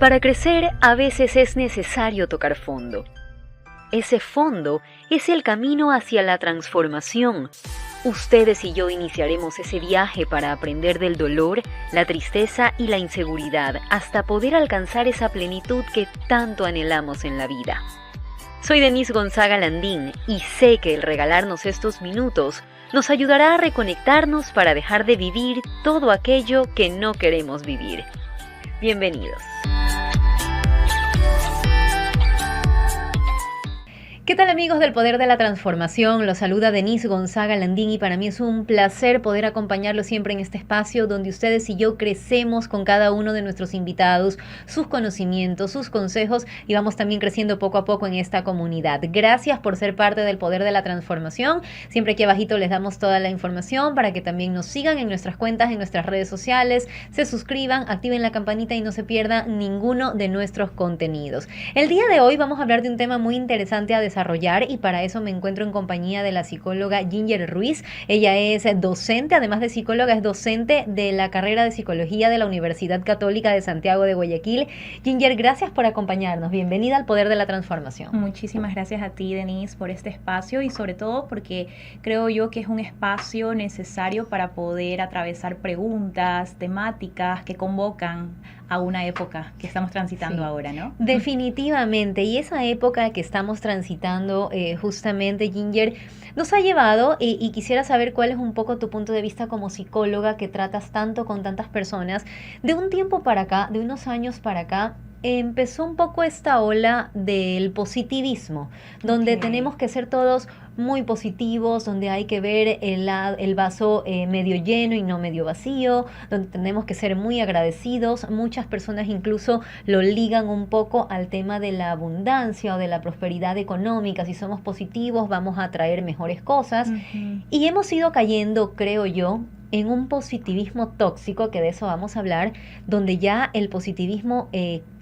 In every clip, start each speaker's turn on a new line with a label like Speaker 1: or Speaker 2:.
Speaker 1: para crecer a veces es necesario tocar fondo. Ese fondo es el camino hacia la transformación. Ustedes y yo iniciaremos ese viaje para aprender del dolor, la tristeza y la inseguridad hasta poder alcanzar esa plenitud que tanto anhelamos en la vida. Soy Denise Gonzaga Landín y sé que el regalarnos estos minutos nos ayudará a reconectarnos para dejar de vivir todo aquello que no queremos vivir. Bienvenidos. ¿Qué tal, amigos del Poder de la Transformación? Los saluda Denise Gonzaga Landín y para mí es un placer poder acompañarlos siempre en este espacio donde ustedes y yo crecemos con cada uno de nuestros invitados, sus conocimientos, sus consejos y vamos también creciendo poco a poco en esta comunidad. Gracias por ser parte del Poder de la Transformación. Siempre aquí abajito les damos toda la información para que también nos sigan en nuestras cuentas, en nuestras redes sociales, se suscriban, activen la campanita y no se pierdan ninguno de nuestros contenidos. El día de hoy vamos a hablar de un tema muy interesante a desarrollar y para eso me encuentro en compañía de la psicóloga Ginger Ruiz. Ella es docente, además de psicóloga, es docente de la carrera de psicología de la Universidad Católica de Santiago de Guayaquil. Ginger, gracias por acompañarnos. Bienvenida al Poder de la Transformación.
Speaker 2: Muchísimas gracias a ti, Denise, por este espacio y sobre todo porque creo yo que es un espacio necesario para poder atravesar preguntas, temáticas que convocan a una época que estamos transitando ahora, ¿no?
Speaker 1: Definitivamente, y esa época que estamos transitando justamente, Ginger, nos ha llevado, y quisiera saber cuál es un poco tu punto de vista como psicóloga que tratas tanto con tantas personas, de un tiempo para acá, de unos años para acá, empezó un poco esta ola del positivismo, donde tenemos que ser todos muy positivos, donde hay que ver el vaso medio lleno y no medio vacío, donde tenemos que ser muy agradecidos. Muchas personas incluso lo ligan un poco al tema de la abundancia o de la prosperidad económica. Si somos positivos vamos a atraer mejores cosas. Y hemos ido cayendo, creo yo, en un positivismo tóxico, que de eso vamos a hablar, donde ya el positivismo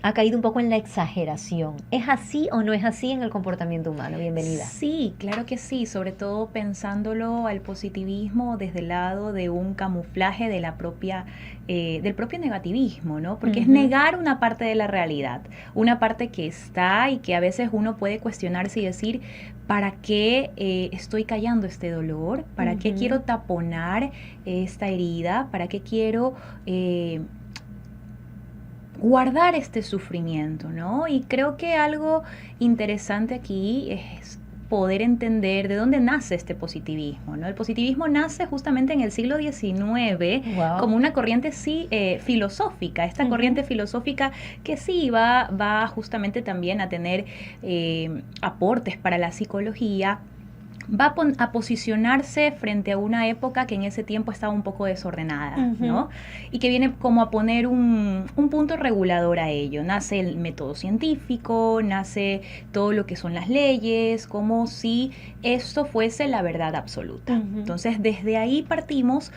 Speaker 1: ha caído un poco en la exageración. ¿Es así o no es así en el comportamiento humano? Bienvenida.
Speaker 2: Sí, claro que sí, sobre todo pensándolo al positivismo desde el lado de un camuflaje de la propia, del propio negativismo, ¿no? Porque es negar una parte de la realidad, una parte que está y que a veces uno puede cuestionarse y decir, ¿para qué estoy callando este dolor? ¿Para qué quiero taponar esta herida? ¿Para qué quiero guardar este sufrimiento, ¿no? Y creo que algo interesante aquí es poder entender de dónde nace este positivismo, ¿no? El positivismo nace justamente en el siglo XIX como una corriente filosófica, esta corriente filosófica que sí va justamente también a tener aportes para la psicología, va a posicionarse frente a una época que en ese tiempo estaba un poco desordenada, ¿no? Y que viene como a poner un punto regulador a ello. Nace el método científico, nace todo lo que son las leyes, como si esto fuese la verdad absoluta. Entonces, desde ahí partimos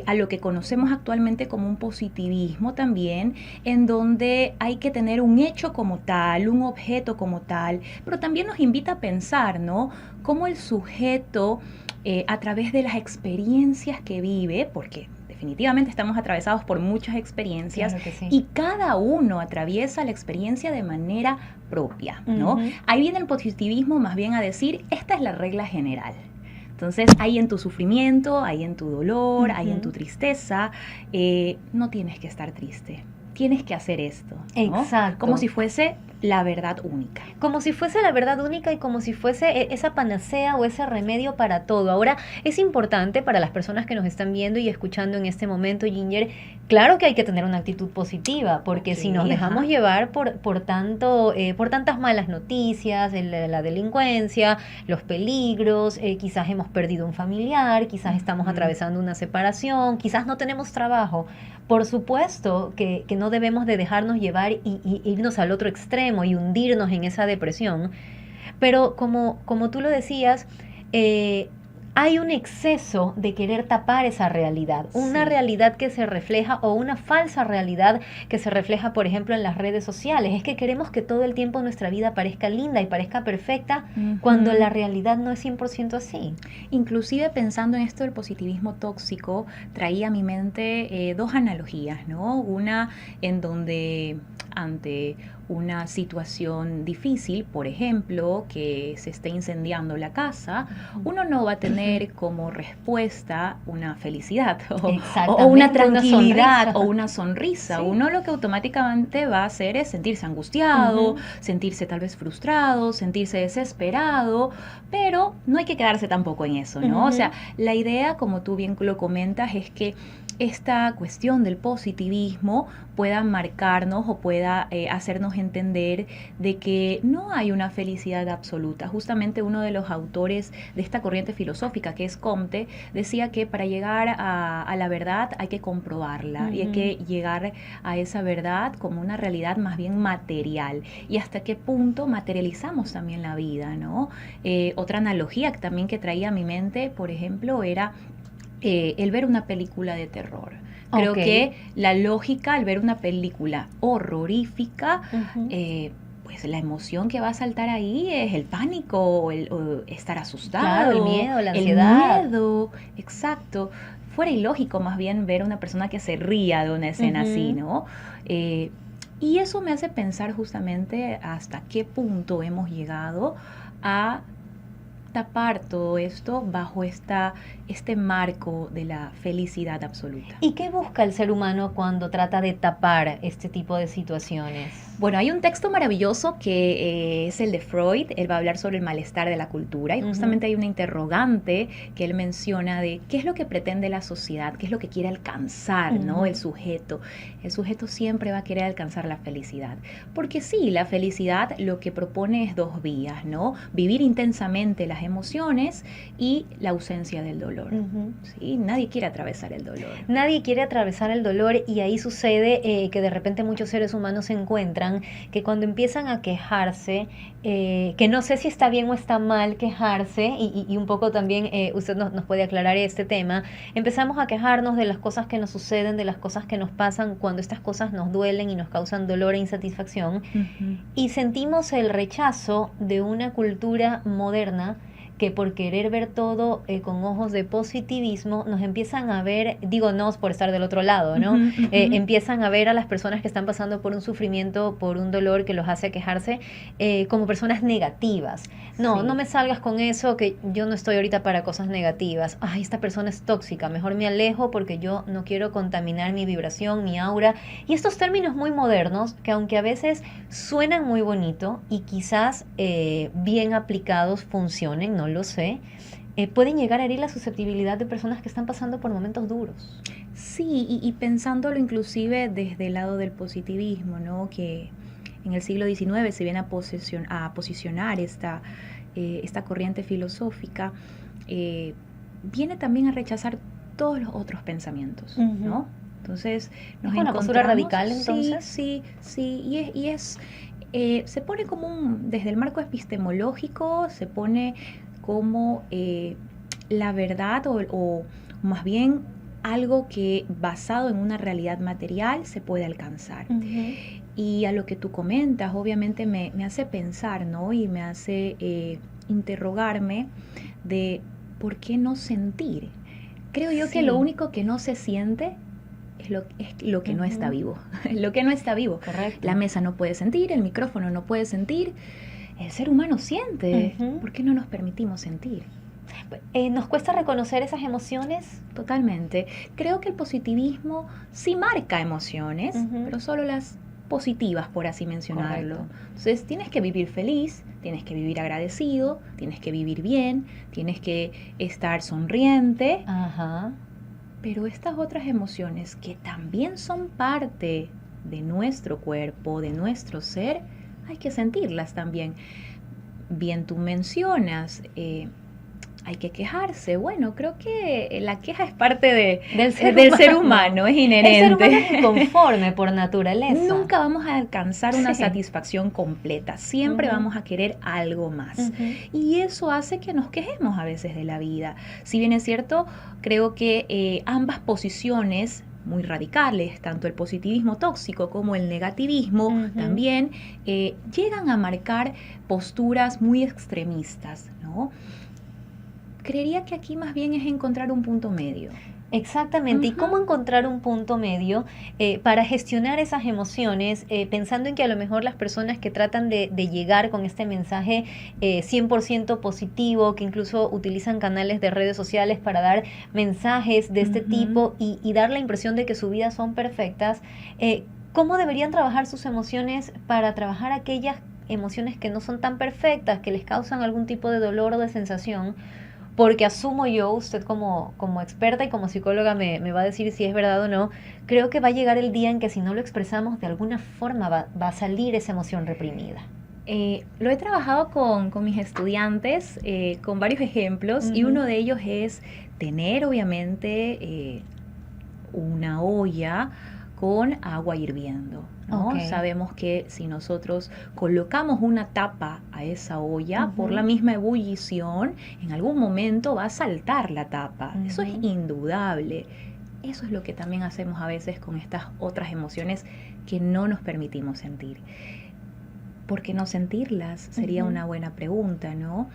Speaker 2: a lo que conocemos actualmente como un positivismo también, en donde hay que tener un hecho como tal, un objeto como tal, pero también nos invita a pensar, ¿no? Cómo el sujeto, a través de las experiencias que vive, porque definitivamente estamos atravesados por muchas experiencias, claro que sí, y cada uno atraviesa la experiencia de manera propia, ¿no? Ahí viene el positivismo más bien a decir, esta es la regla general. Entonces, ahí en tu sufrimiento, ahí en tu dolor, ahí en tu tristeza, no tienes que estar triste. Tienes que hacer esto, ¿no?
Speaker 1: Exacto.
Speaker 2: Como si fuese la verdad única.
Speaker 1: Como si fuese la verdad única y como si fuese esa panacea o ese remedio para todo. Ahora, es importante para las personas que nos están viendo y escuchando en este momento, Ginger, claro que hay que tener una actitud positiva, porque si nos dejamos llevar por tantas malas noticias, la delincuencia, los peligros, quizás hemos perdido un familiar, quizás estamos atravesando una separación, quizás no tenemos trabajo. Por supuesto que no debemos de dejarnos llevar y irnos al otro extremo y hundirnos en esa depresión, pero como tú lo decías, hay un exceso de querer tapar esa realidad, una realidad que se refleja o una falsa realidad que se refleja, por ejemplo, en las redes sociales. Es que queremos que todo el tiempo nuestra vida parezca linda y parezca perfecta cuando la realidad no es 100% así.
Speaker 2: Inclusive pensando en esto del positivismo tóxico, traía a mi mente dos analogías, ¿no? Una en donde ante una situación difícil, por ejemplo, que se esté incendiando la casa, uno no va a tener como respuesta una felicidad o una tranquilidad o una sonrisa. Sí. Uno lo que automáticamente va a hacer es sentirse angustiado, sentirse tal vez frustrado, sentirse desesperado, pero no hay que quedarse tampoco en eso, ¿no? O sea, la idea, como tú bien lo comentas, es que esta cuestión del positivismo pueda marcarnos o pueda hacernos entender de que no hay una felicidad absoluta. Justamente uno de los autores de esta corriente filosófica, que es Comte, decía que para llegar a la verdad hay que comprobarla y hay que llegar a esa verdad como una realidad más bien material. Y hasta qué punto materializamos también la vida, ¿no? Otra analogía también que traía a mi mente, por ejemplo, era el ver una película de terror. Creo que la lógica al ver una película horrorífica, pues la emoción que va a saltar ahí es el pánico o estar asustado.
Speaker 1: Claro, el miedo, la ansiedad.
Speaker 2: El miedo, exacto. Fuera ilógico más bien ver una persona que se ría de una escena así, ¿no? Y eso me hace pensar justamente hasta qué punto hemos llegado a tapar todo esto bajo este marco de la felicidad absoluta.
Speaker 1: ¿Y qué busca el ser humano cuando trata de tapar este tipo de situaciones?
Speaker 2: Bueno, hay un texto maravilloso que es el de Freud. Él va a hablar sobre el malestar de la cultura y justamente hay una interrogante que él menciona de qué es lo que pretende la sociedad, qué es lo que quiere alcanzar, ¿no? El sujeto. El sujeto siempre va a querer alcanzar la felicidad. Porque sí, la felicidad lo que propone es dos vías, ¿no? Vivir intensamente las emociones y la ausencia del dolor. ¿Sí? Nadie quiere atravesar el dolor.
Speaker 1: Nadie quiere atravesar el dolor y ahí sucede que de repente muchos seres humanos se encuentran que cuando empiezan a quejarse, que no sé si está bien o está mal quejarse, y un poco también usted nos puede aclarar este tema, empezamos a quejarnos de las cosas que nos suceden, de las cosas que nos pasan cuando estas cosas nos duelen y nos causan dolor e insatisfacción, y sentimos el rechazo de una cultura moderna que por querer ver todo con ojos de positivismo, nos empiezan a ver, digo no por estar del otro lado, ¿no? Empiezan a ver a las personas que están pasando por un sufrimiento, por un dolor que los hace quejarse, como personas negativas. No, no me salgas con eso, que yo no estoy ahorita para cosas negativas. Ay, esta persona es tóxica, mejor me alejo porque yo no quiero contaminar mi vibración, mi aura. Y estos términos muy modernos, que aunque a veces suenan muy bonito y quizás bien aplicados funcionen, no lo sé, pueden llegar a herir la susceptibilidad de personas que están pasando por momentos duros.
Speaker 2: Sí, y pensándolo inclusive desde el lado del positivismo, ¿no? Que en el siglo XIX se viene a posicionar esta corriente filosófica, viene también a rechazar todos los otros pensamientos, ¿no? Entonces nos
Speaker 1: ¿es una postura radical entonces?
Speaker 2: Sí, y es se pone como desde el marco epistemológico, se pone como la verdad o más bien algo que basado en una realidad material se puede alcanzar. Y a lo que tú comentas, obviamente me hace pensar, ¿no? Y me hace interrogarme de por qué no sentir. Creo yo que lo único que no se siente es lo que no está vivo. Lo que no está vivo.
Speaker 1: Correcto.
Speaker 2: La mesa no puede sentir, el micrófono no puede sentir. El ser humano siente. ¿Por qué no nos permitimos sentir?
Speaker 1: ¿Nos cuesta reconocer esas emociones?
Speaker 2: Totalmente. Creo que el positivismo sí marca emociones, pero solo las positivas, por así mencionarlo.
Speaker 1: Correcto.
Speaker 2: Entonces tienes que vivir feliz, tienes que vivir agradecido, tienes que vivir bien, tienes que estar sonriente. Pero estas otras emociones que también son parte de nuestro cuerpo, de nuestro ser, hay que sentirlas también. Bien, tú mencionas, hay que quejarse. Bueno, creo que la queja es parte del ser humano, es inherente.
Speaker 1: El ser humano es inconforme por naturaleza.
Speaker 2: Nunca vamos a alcanzar una satisfacción completa. Siempre vamos a querer algo más. Y eso hace que nos quejemos a veces de la vida. Si bien es cierto, creo que ambas posiciones muy radicales, tanto el positivismo tóxico como el negativismo también, llegan a marcar posturas muy extremistas, ¿no? Creería que aquí más bien es encontrar un punto medio.
Speaker 1: Exactamente, y
Speaker 2: Ujú,
Speaker 1: cómo encontrar un punto medio para gestionar esas emociones, pensando en que a lo mejor las personas que tratan de llegar con este mensaje 100% positivo, que incluso utilizan canales de redes sociales para dar mensajes de este
Speaker 2: ujú.
Speaker 1: tipo y dar la impresión de que sus vidas son perfectas, ¿cómo deberían trabajar sus emociones para trabajar aquellas emociones que no son tan perfectas, que les causan algún tipo de dolor o de sensación? Porque asumo yo, usted como experta y como psicóloga me va a decir si es verdad o no, creo que va a llegar el día en que si no lo expresamos de alguna forma va a salir esa emoción reprimida.
Speaker 2: Lo he trabajado con mis estudiantes, con varios ejemplos, y
Speaker 1: Ujú.
Speaker 2: uno de ellos es tener obviamente una olla con agua hirviendo,
Speaker 1: Ok.
Speaker 2: ¿no? Sabemos que si nosotros colocamos una tapa a esa olla, por la
Speaker 1: Ujú,
Speaker 2: misma ebullición, en algún momento va a saltar la tapa. Eso es
Speaker 1: ujú,
Speaker 2: indudable. Eso es lo que también hacemos a veces con estas otras emociones que no nos permitimos sentir. ¿Por qué no sentirlas? Sería
Speaker 1: ujú,
Speaker 2: una buena pregunta, ¿no?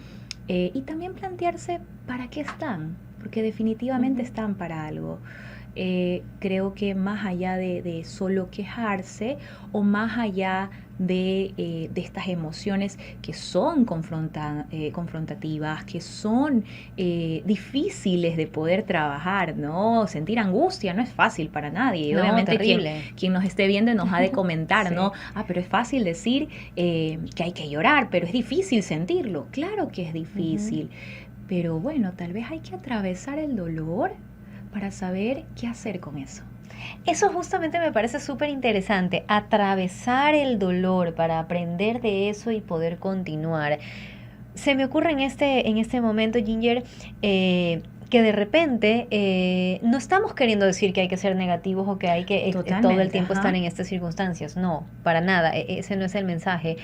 Speaker 2: Y también plantearse para qué están, porque definitivamente
Speaker 1: ujú.
Speaker 2: están para algo. Creo que más allá de solo quejarse o más allá de estas emociones que son confrontativas, que son difíciles de poder trabajar, ¿no? Sentir angustia no es fácil para nadie. Y
Speaker 1: No,
Speaker 2: obviamente
Speaker 1: terrible.
Speaker 2: quien nos esté viendo nos ha de comentar, ¿no?
Speaker 1: Sí.
Speaker 2: Ah, pero es fácil decir que hay que llorar, pero es difícil sentirlo. Claro que es
Speaker 1: Ujú.
Speaker 2: difícil, pero bueno, tal vez hay que atravesar el dolor para saber qué hacer con eso.
Speaker 1: Eso justamente me parece súper interesante, atravesar el dolor para aprender de eso y poder continuar. Se me ocurre en este momento, Ginger, que de repente no estamos queriendo decir que hay que ser negativos o que hay que todo el
Speaker 2: Totalmente,
Speaker 1: tiempo estar
Speaker 2: ajá.
Speaker 1: en estas circunstancias. No, para nada, ese no es el mensaje.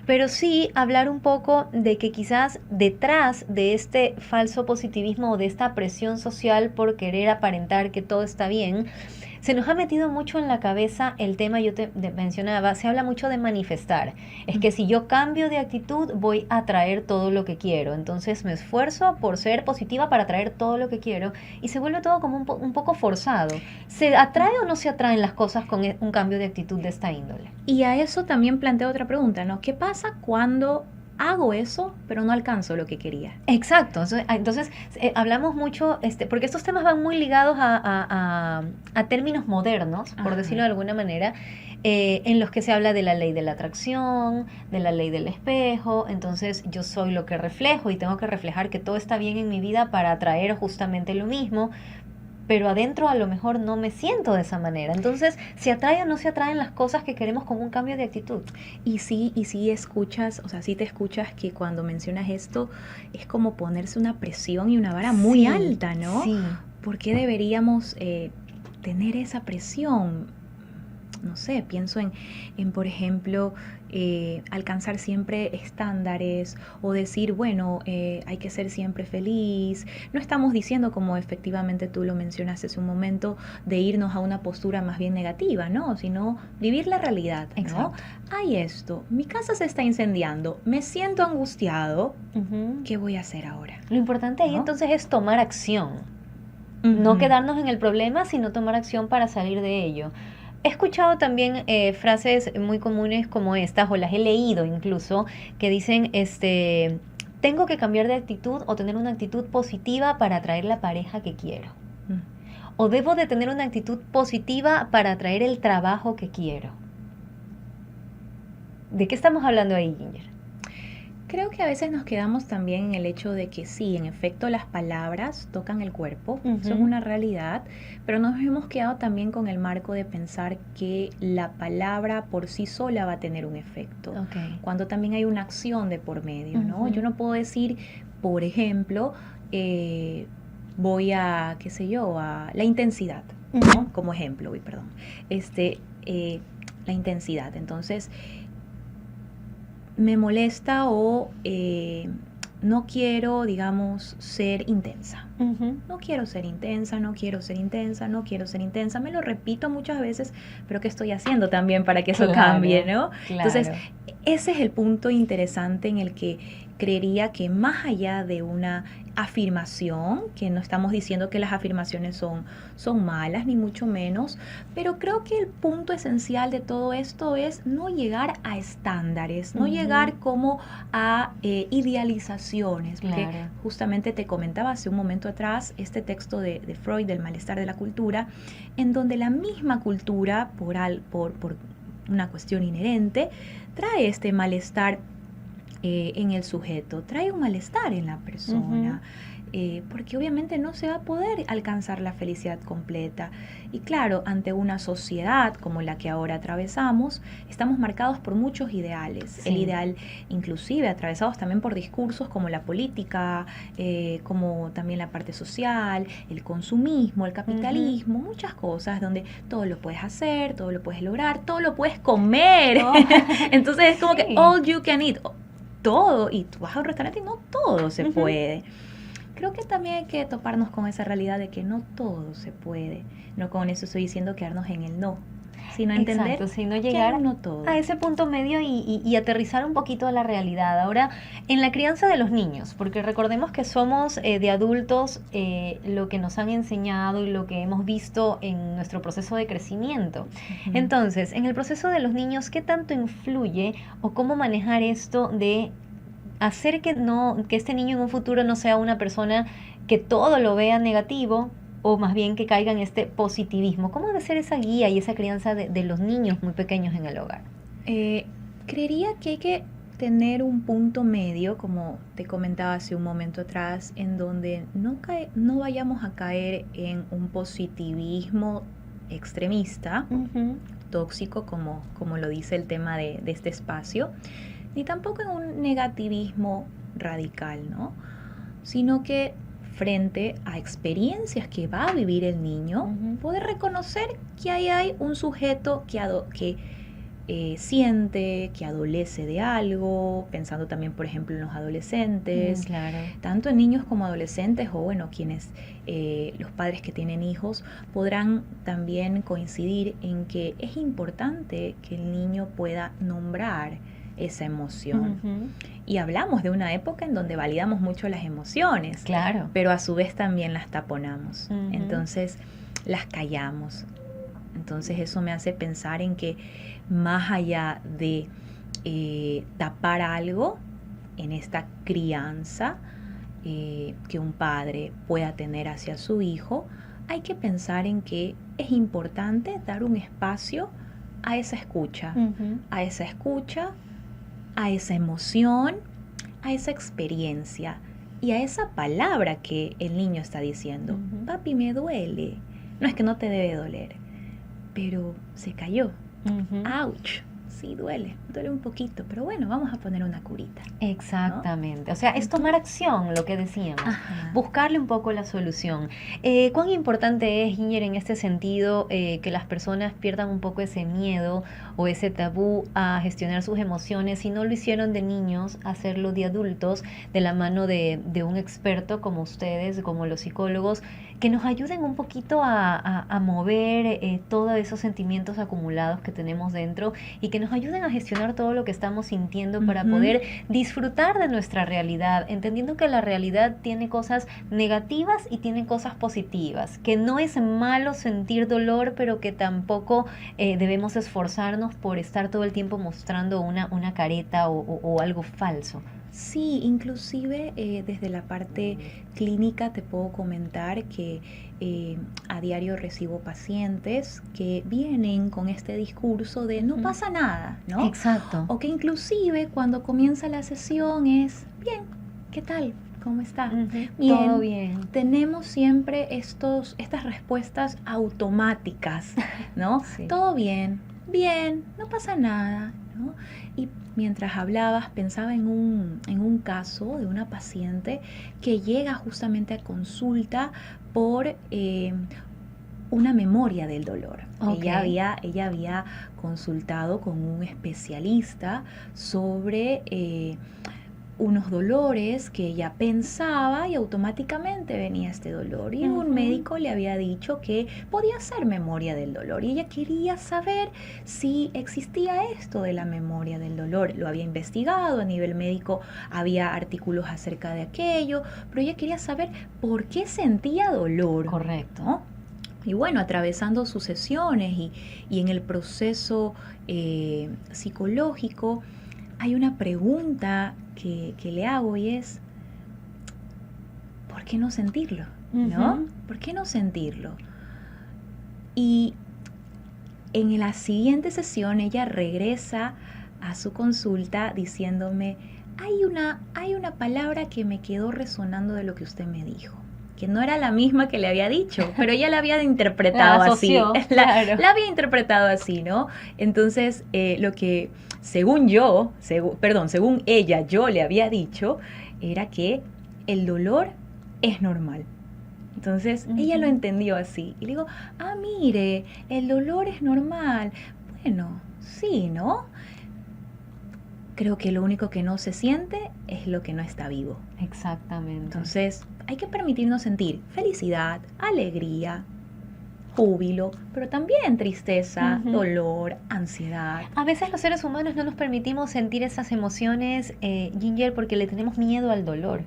Speaker 1: Pero sí hablar un poco de que quizás detrás de este falso positivismo o de esta presión social por querer aparentar que todo está bien, se nos ha metido mucho en la cabeza el tema, yo mencionaba, se habla mucho de manifestar. Es que si yo cambio de actitud voy a atraer todo lo que quiero. Entonces me esfuerzo por ser positiva para atraer todo lo que quiero y se vuelve todo como un poco forzado. ¿Se atrae o no se atraen las cosas con un cambio de actitud de esta índole?
Speaker 2: Y a eso también planteo otra pregunta, ¿no? ¿Qué pasa cuando hago eso, pero no alcanzo lo que quería?
Speaker 1: Exacto, entonces hablamos mucho, porque estos temas van muy ligados a términos modernos, por decirlo
Speaker 2: Ajá.
Speaker 1: de alguna manera, en los que se habla de la ley de la atracción, de la ley del espejo, entonces yo soy lo que reflejo y tengo que reflejar que todo está bien en mi vida para atraer justamente lo mismo, pero adentro a lo mejor no me siento de esa manera. Entonces, ¿se atrae o no se atraen las cosas que queremos con un cambio de actitud?
Speaker 2: Y sí escuchas, o sea, sí te escuchas que cuando mencionas esto es como ponerse una presión y una vara muy
Speaker 1: Sí,
Speaker 2: alta, ¿no?
Speaker 1: sí.
Speaker 2: ¿Por qué deberíamos tener esa presión? No sé, pienso por ejemplo, alcanzar siempre estándares o decir, bueno, hay que ser siempre feliz. No estamos diciendo, como efectivamente tú lo mencionaste hace un momento, de irnos a una postura más bien negativa, ¿no? Sino vivir la realidad, ¿no?
Speaker 1: Exacto.
Speaker 2: Hay esto, mi casa se está incendiando, me siento angustiado,
Speaker 1: Ujú.
Speaker 2: ¿qué voy a hacer ahora?
Speaker 1: Lo importante ahí
Speaker 2: ¿No?
Speaker 1: entonces es tomar acción, no
Speaker 2: Ujú.
Speaker 1: quedarnos en el problema, sino tomar acción para salir de ello. He escuchado también frases muy comunes como estas, o las he leído incluso, que dicen, tengo que cambiar de actitud o tener una actitud positiva para atraer la pareja que quiero.
Speaker 2: Mm.
Speaker 1: O debo de tener una actitud positiva para atraer el trabajo que quiero. ¿De qué estamos hablando ahí, Ginger?
Speaker 2: Creo que a veces nos quedamos también en el hecho de que sí, en efecto las palabras tocan el cuerpo, eso es
Speaker 1: Ujú.
Speaker 2: una realidad, pero nos hemos quedado también con el marco de pensar que la palabra por sí sola va a tener un efecto,
Speaker 1: Ok.
Speaker 2: cuando también hay una acción de por medio, ¿no? Yo
Speaker 1: Ujú.
Speaker 2: no puedo decir, por ejemplo, voy a, qué sé yo, a la intensidad,
Speaker 1: Ujú.
Speaker 2: ¿no? Como ejemplo, voy, perdón. Este, eh, la intensidad. Entonces, me molesta o no quiero, digamos, ser intensa.
Speaker 1: Ujú.
Speaker 2: No quiero ser intensa, no quiero ser intensa, no quiero ser intensa. Me lo repito muchas veces, pero ¿qué estoy haciendo también para que eso cambie,
Speaker 1: Claro,
Speaker 2: no? Entonces,
Speaker 1: claro.
Speaker 2: ese es el punto interesante en el que creería que más allá de una afirmación, que no estamos diciendo que las afirmaciones son malas, ni mucho menos, pero creo que el punto esencial de todo esto es no llegar a estándares, no llegar
Speaker 1: Ujú.
Speaker 2: como a idealizaciones, porque
Speaker 1: Claro.
Speaker 2: justamente te comentaba hace un momento atrás este texto de Freud, del malestar de la cultura, en donde la misma cultura, por una cuestión inherente, trae este malestar en el sujeto, trae un malestar en la
Speaker 1: Ujú.
Speaker 2: persona, porque obviamente no se va a poder alcanzar la felicidad completa. Y claro, ante una sociedad como la que ahora atravesamos, estamos marcados por muchos ideales. El
Speaker 1: Sí.
Speaker 2: ideal inclusive atravesados también por discursos como la política, como también la parte social, el consumismo, el
Speaker 1: Ujú.
Speaker 2: capitalismo, muchas cosas donde todo lo puedes hacer, todo lo puedes lograr, todo lo puedes comer.
Speaker 1: Oh,
Speaker 2: Entonces es como que
Speaker 1: sí.
Speaker 2: all you can eat, todo, y tú vas a un restaurante y no todo se
Speaker 1: Ujú.
Speaker 2: puede. Creo que también hay que toparnos con esa realidad de que no todo se puede. No con eso estoy diciendo quedarnos en el no, sino entender
Speaker 1: Exacto, sino
Speaker 2: que hay
Speaker 1: llegar
Speaker 2: un no todo.
Speaker 1: a ese punto medio y aterrizar un poquito a la realidad. Ahora, en la crianza de los niños, porque recordemos que somos de adultos lo que nos han enseñado y lo que hemos visto en nuestro proceso de crecimiento.
Speaker 2: Ujú.
Speaker 1: Entonces, en el proceso de los niños, ¿qué tanto influye o cómo manejar esto de hacer que no, que este niño en un futuro no sea una persona que todo lo vea negativo o más bien que caiga en este positivismo? ¿Cómo debe ser esa guía y esa crianza de los niños muy pequeños en el hogar?
Speaker 2: Eh, Creería que hay que tener un punto medio, como te comentaba hace un momento atrás, en donde no vayamos a caer en un positivismo extremista,
Speaker 1: Ujú.
Speaker 2: tóxico, como lo dice el tema de este espacio, ni tampoco en un negativismo radical, ¿no? Sino que frente a experiencias que va a vivir el niño,
Speaker 1: Ujú.
Speaker 2: poder reconocer que ahí hay un sujeto que siente, que adolece de algo, pensando también, por ejemplo, en los adolescentes,
Speaker 1: Claro.
Speaker 2: tanto en niños como adolescentes, o bueno, quienes, los padres que tienen hijos, podrán también coincidir en que es importante que el niño pueda nombrar esa emoción.
Speaker 1: Ujú.
Speaker 2: Y hablamos de una época en donde validamos mucho las emociones,
Speaker 1: Claro.
Speaker 2: pero a su vez también las taponamos.
Speaker 1: Ujú.
Speaker 2: Entonces las callamos. Entonces eso me hace pensar en que más allá de tapar algo en esta crianza que un padre pueda tener hacia su hijo, hay que pensar en que es importante dar un espacio a esa escucha,
Speaker 1: Ujú.
Speaker 2: a esa escucha, a esa emoción, a esa experiencia y a esa palabra que el niño está diciendo.
Speaker 1: Ujú.
Speaker 2: Papi, me duele. No es que no te debe doler, pero se cayó.
Speaker 1: Ujú.
Speaker 2: Ouch. Sí, duele un poquito, pero bueno, vamos a poner una curita.
Speaker 1: Exactamente. O sea, es tomar acción, lo que decíamos.
Speaker 2: Ajá.
Speaker 1: Buscarle un poco la solución. ¿Cuán importante es, Ginger, en este sentido, que las personas pierdan un poco ese miedo o ese tabú a gestionar sus emociones? Si no lo hicieron de niños, hacerlo de adultos, de la mano de un experto como ustedes, como los psicólogos, que nos ayuden un poquito a mover todos esos sentimientos acumulados que tenemos dentro y que nos ayuden a gestionar todo lo que estamos sintiendo para
Speaker 2: Ujú.
Speaker 1: poder disfrutar de nuestra realidad, entendiendo que la realidad tiene cosas negativas y tiene cosas positivas, que no es malo sentir dolor, pero que tampoco debemos esforzarnos por estar todo el tiempo mostrando una careta o algo falso.
Speaker 2: Sí, inclusive desde la parte clínica te puedo comentar que a diario recibo pacientes que vienen con este discurso de no
Speaker 1: Ujú.
Speaker 2: pasa nada, ¿no?
Speaker 1: Exacto.
Speaker 2: O que inclusive cuando comienza la sesión es, bien, ¿qué tal? ¿Cómo está?
Speaker 1: Ujú. Todo
Speaker 2: Bien.
Speaker 1: bien.
Speaker 2: Tenemos siempre estas respuestas automáticas, ¿no?
Speaker 1: Sí.
Speaker 2: Todo bien, bien, no pasa nada, ¿no? Y mientras hablabas pensaba en un caso de una paciente que llega justamente a consulta por una memoria del dolor.
Speaker 1: Ok.
Speaker 2: Ella había consultado con un especialista sobre unos dolores que ella pensaba y automáticamente venía este dolor. Y un médico le había dicho que podía ser memoria del dolor. Y ella quería saber si existía esto de la memoria del dolor. Lo había investigado a nivel médico, había artículos acerca de aquello, pero ella quería saber por qué sentía dolor.
Speaker 1: Correcto.
Speaker 2: ¿No? Y bueno, atravesando sus sesiones y en el proceso psicológico, hay una pregunta que le hago y es, ¿por qué no sentirlo? ¿No? ¿Por qué no sentirlo? Y en la siguiente sesión ella regresa a su consulta diciéndome, hay una palabra que me quedó resonando de lo que usted me dijo, que no era la misma que le había dicho, pero ella la había interpretado así.
Speaker 1: Claro.
Speaker 2: La había interpretado así, ¿no? Entonces, lo que según ella, yo le había dicho, era que el dolor es normal. Entonces, ella lo entendió así. Y le digo, mire, el dolor es normal. Bueno, sí, ¿no? Creo que lo único que no se siente es lo que no está vivo.
Speaker 1: Exactamente.
Speaker 2: Entonces, hay que permitirnos sentir felicidad, alegría, júbilo, pero también tristeza, dolor, ansiedad.
Speaker 1: A veces los seres humanos no nos permitimos sentir esas emociones, Ginger, porque le tenemos miedo al dolor.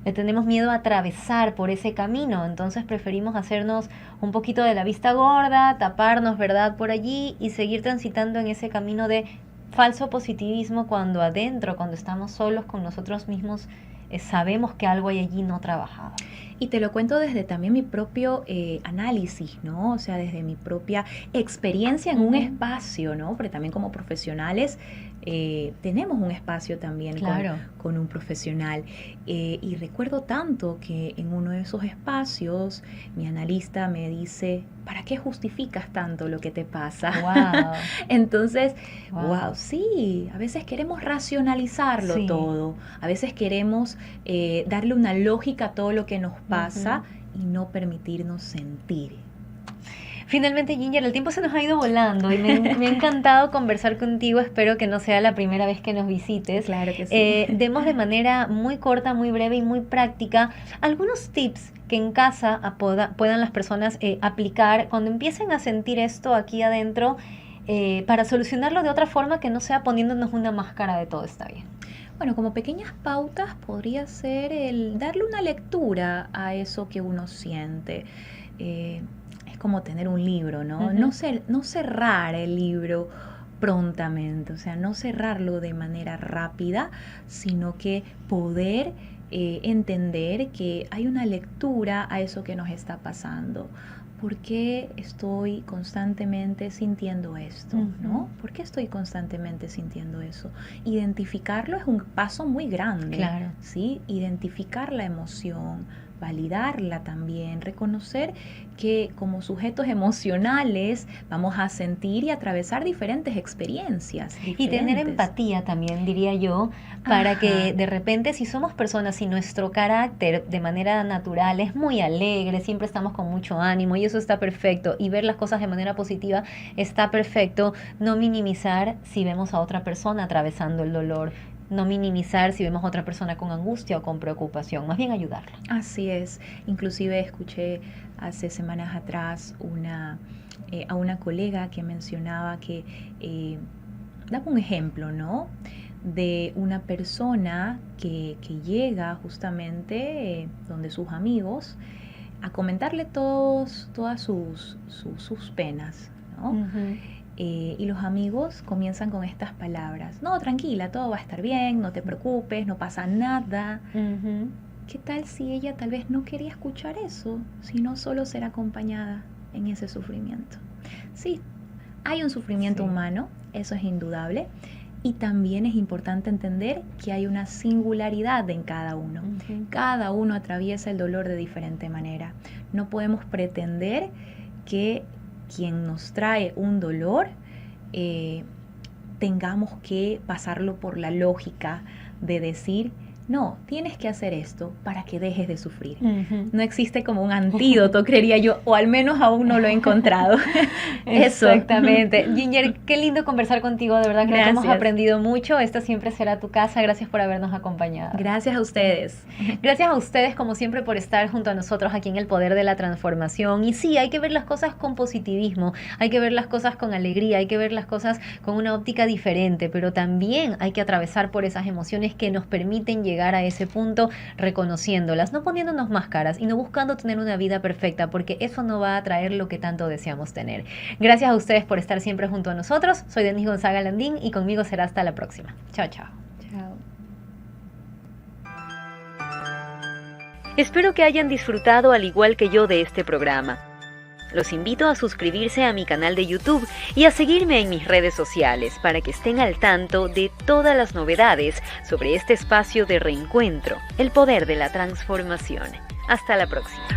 Speaker 1: Le tenemos miedo a atravesar por ese camino, entonces preferimos hacernos un poquito de la vista gorda, taparnos, ¿verdad?, por allí y seguir transitando en ese camino de falso positivismo cuando adentro, cuando estamos solos con nosotros mismos, sabemos que algo hay allí no trabajado.
Speaker 2: Y te lo cuento desde también mi propio análisis, ¿no? O sea, desde mi propia experiencia en un espacio, ¿no? Porque también como profesionales tenemos un espacio también con un profesional. Y recuerdo tanto que en uno de esos espacios mi analista me dice, ¿para qué justificas tanto lo que te pasa?
Speaker 1: Wow.
Speaker 2: Entonces, wow, sí, a veces queremos racionalizarlo todo, a veces queremos darle una lógica a todo lo que nos pasa y no permitirnos sentir.
Speaker 1: Finalmente, Ginger, el tiempo se nos ha ido volando y me ha encantado conversar contigo. Espero que no sea la primera vez que nos visites.
Speaker 2: Claro que sí.
Speaker 1: Demos de manera muy corta, muy breve y muy práctica algunos tips que en casa puedan las personas aplicar cuando empiecen a sentir esto aquí adentro para solucionarlo de otra forma que no sea poniéndonos una máscara de todo está bien.
Speaker 2: Bueno, como pequeñas pautas podría ser el darle una lectura a eso que uno siente. Es como tener un libro, ¿no? No cerrar el libro prontamente, o sea, no cerrarlo de manera rápida, sino que poder entender que hay una lectura a eso que nos está pasando. ¿Por qué estoy constantemente sintiendo esto? ¿No? ¿Por qué estoy constantemente sintiendo eso? Identificarlo es un paso muy grande.
Speaker 1: Claro.
Speaker 2: ¿Sí? Identificar la emoción, validarla también, reconocer que como sujetos emocionales vamos a sentir y atravesar diferentes experiencias.
Speaker 1: Y tener empatía también, diría yo, para que de repente si somos personas y nuestro carácter de manera natural es muy alegre, siempre estamos con mucho ánimo y eso está perfecto, y ver las cosas de manera positiva está perfecto, no minimizar si vemos a otra persona atravesando el dolor, no minimizar si vemos a otra persona con angustia o con preocupación, más bien ayudarla.
Speaker 2: Así es. Inclusive escuché hace semanas atrás a una colega que mencionaba que daba un ejemplo, ¿no? De una persona que llega justamente donde sus amigos a comentarle todas sus penas, ¿no? Y los amigos comienzan con estas palabras. No, tranquila, todo va a estar bien, no te preocupes, no pasa nada. ¿Qué tal si ella tal vez no quería escuchar eso, sino solo ser acompañada en ese sufrimiento? Sí, hay un sufrimiento humano, eso es indudable. Y también es importante entender que hay una singularidad en cada uno. Cada uno atraviesa el dolor de diferente manera. No podemos pretender que quien nos trae un dolor, tengamos que pasarlo por la lógica de decir, No, tienes que hacer esto para que dejes de sufrir.
Speaker 1: Ujú.
Speaker 2: No existe como un antídoto, creería yo, o al menos aún no lo he encontrado. Eso.
Speaker 1: Exactamente. Ginger, qué lindo conversar contigo, de verdad creo que hemos
Speaker 2: Gracias.
Speaker 1: aprendido mucho. Esta siempre será tu casa. Gracias por habernos acompañado.
Speaker 2: Gracias a ustedes.
Speaker 1: Gracias a ustedes, como siempre, por estar junto a nosotros aquí en El Poder de la Transformación. Y sí, hay que ver las cosas con positivismo, hay que ver las cosas con alegría, hay que ver las cosas con una óptica diferente, pero también hay que atravesar por esas emociones que nos permiten llegar a ese punto reconociéndolas, no poniéndonos máscaras y no buscando tener una vida perfecta, porque eso no va a traer lo que tanto deseamos tener. Gracias a ustedes por estar siempre junto a nosotros. Soy Denise Gonzaga Landín y conmigo será hasta la próxima. Chao, chao.
Speaker 2: Chao.
Speaker 1: Espero que hayan disfrutado al igual que yo de este programa. Los invito a suscribirse a mi canal de YouTube y a seguirme en mis redes sociales para que estén al tanto de todas las novedades sobre este espacio de reencuentro, el poder de la transformación. Hasta la próxima.